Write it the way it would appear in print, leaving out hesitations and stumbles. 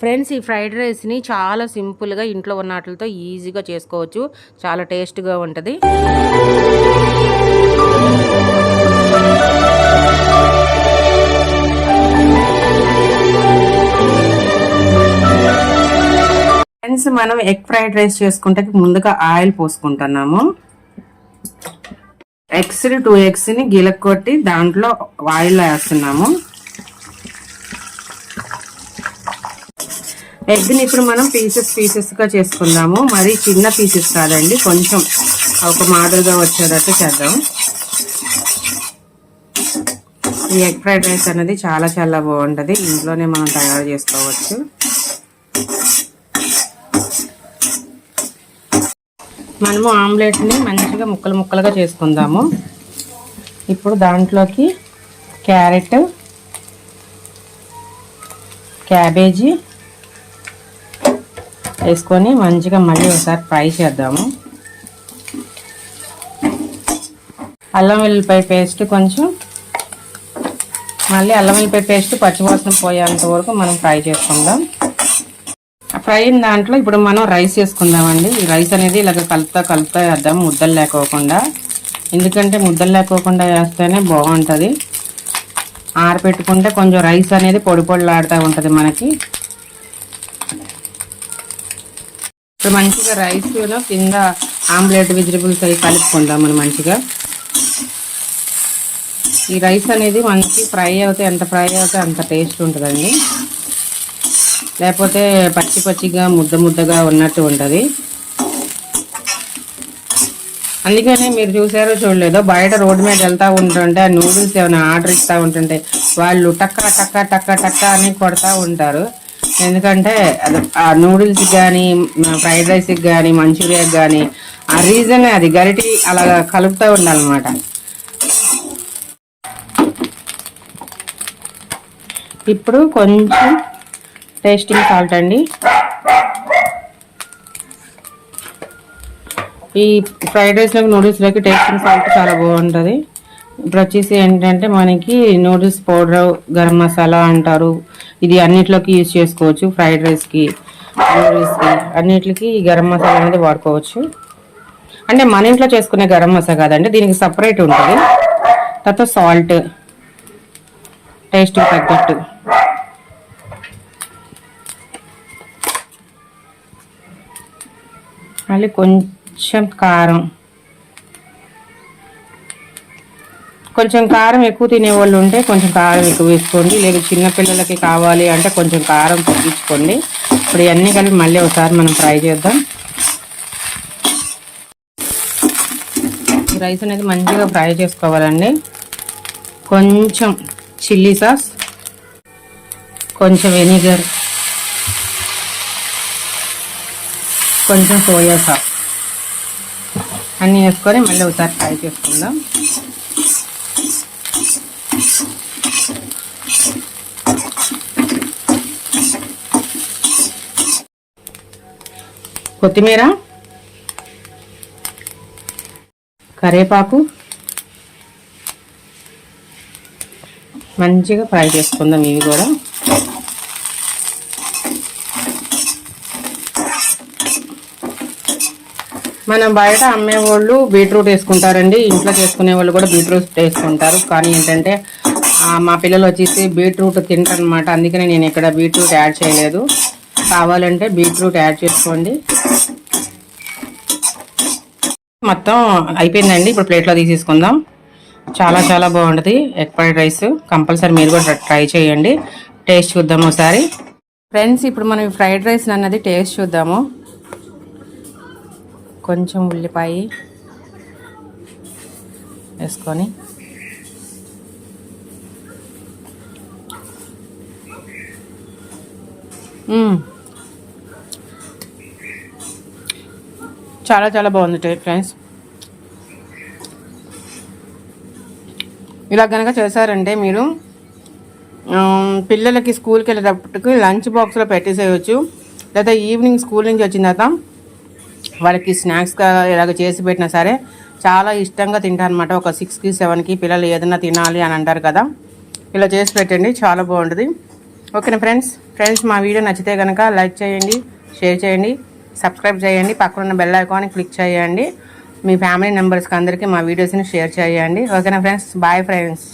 Friends, ఈ fried రైస్ని చాలా సింపుల్గా ఇంట్లో ఉన్న వాటితో ఈజీగా చేసుకోవచ్చు. చాలా టేస్ట్గా ఉంటుంది. ఫ్రెండ్స్, మనం ఎగ్ ఫ్రైడ్ రైస్ చేసుకుంటే ముందుగా ఆయిల్ పోసుకుంటున్నాము. టూ ఎగ్స్ని గిలక్కొట్టి దాంట్లో ఆయిల్ వేస్తున్నాము. ఎగ్ని ఇప్పుడు మనం పీసెస్గా చేసుకుందాము. మరి చిన్న పీసెస్ కాదండి, కొంచెం ఒక మాదిరిగా వచ్చేటట్టు చేద్దాం. ఈ ఎగ్ ఫ్రైడ్ రైస్ అనేది చాలా చాలా బాగుంటుంది. ఇంట్లోనే మనం తయారు చేసుకోవచ్చు. మనము ఆమ్లెట్ని మంచిగా ముక్కలు ముక్కలుగా చేసుకుందాము. ఇప్పుడు దాంట్లోకి క్యారెట్, క్యాబేజీ వేసుకొని మంచిగా మళ్ళీ ఒకసారి ఫ్రై చేద్దాము. అల్లం వెల్లిపాయ పేస్ట్ కొంచెం, మళ్ళీ అల్లం వెల్లిపాయ పేస్ట్ పచ్చివాసన పోయేంత వరకు మనం ఫ్రై చేసుకుందాం. ఫ్రై అయిన దాంట్లో ఇప్పుడు మనం రైస్ వేసుకుందామండి. ఈ రైస్ అనేది ఇలాగ కలుపుతా వేద్దాం, ముద్దలు లేకోకుండా. ఎందుకంటే ముద్దలు లేకోకుండా వేస్తేనే బాగుంటుంది. ఆరబెట్టుకుంటే కొంచెం రైస్ అనేది పొడి పొడిలాడుతూ ఉంటుంది మనకి. ఇప్పుడు మంచిగా రైస్ కింద ఆమ్లెట్ వెజిటబుల్స్ అవి కలుపుకుందాం మనం మంచిగా. ఈ రైస్ అనేది మంచి ఫ్రై అవుతే ఎంత ఫ్రై అవుతే అంత టేస్ట్ ఉంటుందండి. లేకపోతే పచ్చిగా ముద్దగా ఉన్నట్టు ఉంటుంది. అందుకనే మీరు చూసారో చూడలేదో, బయట రోడ్డు మీద వెళ్తూ ఉంటుంటే ఆ నూడిల్స్ ఏమైనా ఆర్డర్ ఇస్తూ ఉంటుంటే వాళ్ళు టక్కా టక్కా టక్కా టక్కా అని కొడతా ఉంటారు. ఎందుకంటే ఆ నూడిల్స్కి కానీ, ఫ్రైడ్ రైస్కి కానీ, మంచూరియాకి కానీ ఆ రీజన్ అది గరిటి అలా కలుపుతూ ఉండాలన్నమాట. ఇప్పుడు కొంచెం టేస్టింగ్ సాల్ట్ అండి. ఈ ఫ్రైడ్ రైస్లోకి నూడిల్స్లోకి టేస్టింగ్ సాల్ట్ చాలా బాగుంటుంది. ఇప్పుడు వచ్చేసి ఏంటంటే మనకి నూడిల్స్ పౌడర్, గరం మసాలా అంటారు. ఇది అన్నిట్లోకి యూజ్ చేసుకోవచ్చు. ఫ్రైడ్ రైస్కి, నూడిల్స్కి అన్నిటికి ఈ గరం మసాలా అనేది వాడుకోవచ్చు. అంటే మన ఇంట్లో చేసుకునే గరం మసాలా కాదండి, దీనికి సపరేట్ ఉంటుంది. తర్వాత సాల్ట్ టేస్ట్కి తగ్గట్టు, మళ్ళీ కొంచెం కారం. కొంచెం కారం ఎక్కువ తినేవాళ్ళు ఉంటే కొంచెం కారం ఎక్కువ వేసుకోండి, లేదు చిన్నపిల్లలకి కావాలి అంటే కొంచెం కారం తగ్గించుకోండి. ఇప్పుడు ఇవన్నీ కలిపి మళ్ళీ ఒకసారి మనం ఫ్రై చేద్దాం. ఈ రైస్ అనేది మంచిగా ఫ్రై చేసుకోవాలండి. కొంచెం చిల్లీ సాస్, కొంచెం వెనిగర్, కొంచెం సోయా సాస్ అన్నీ వేసుకొని మళ్ళీ ఒకసారి ఫ్రై చేసుకుందాం. కొత్తిమీర, కరివేపాకు మంచిగా ఫ్రై చేసుకుందాం. ఇవి కూడా మనం బయట అమ్మేవాళ్ళు బీట్రూట్ వేసుకుంటారండి, ఇంట్లో చేసుకునే వాళ్ళు కూడా బీట్రూట్ వేసుకుంటారు. కానీ ఏంటంటే మా పిల్లలు వచ్చేసి బీట్రూట్ తింటారనమాట. అందుకనే నేను ఇక్కడ బీట్రూట్ యాడ్ చేయలేదు. కావాలంటే బీట్రూట్ యాడ్ చేసుకోండి. మొత్తం అయిపోయిందండి. ఇప్పుడు ప్లేట్లో తీసేసుకుందాం. చాలా చాలా బాగుంటుంది ఎగ్ ఫ్రైడ్ రైస్. కంపల్సరీ మీరు కూడా ట్రై చేయండి. టేస్ట్ చూద్దాం ఒకసారి. ఫ్రెండ్స్, ఇప్పుడు మనం ఫ్రైడ్ రైస్ అన్నది టేస్ట్ చూద్దాము. కొంచెం ఉల్లిపాయ వేసుకొని చాలా చాలా బాగుంది ఫ్రెండ్స్. ఇలా కనుక చేశారంటే మీరు పిల్లలకి స్కూల్కి వెళ్ళేటప్పటికి లంచ్ బాక్స్లో పెట్టేసేయచ్చు. లేదా ఈవినింగ్ స్కూల్ నుంచి వచ్చిన తర్వాత వాళ్ళకి స్నాక్స్గా ఇలాగ చేసి పెట్టినా సరే చాలా ఇష్టంగా తింటారనమాట. ఒక 6కి 7కి పిల్లలు ఏదైనా తినాలి అని అంటారు కదా, ఇలా చేసి పెట్టండి, చాలా బాగుంటుంది. ఓకేనా ఫ్రెండ్స్ మా వీడియో నచ్చితే కనుక లైక్ చేయండి, షేర్ చేయండి, సబ్స్క్రైబ్ చేయండి, పక్కన బెల్ ఐకాన్ క్లిక్ చేయండి. మీ ఫ్యామిలీ మెంబర్స్కి అందరికీ మా వీడియోస్ని షేర్ చేయండి. ఓకేనా ఫ్రెండ్స్, బాయ్ ఫ్రెండ్స్.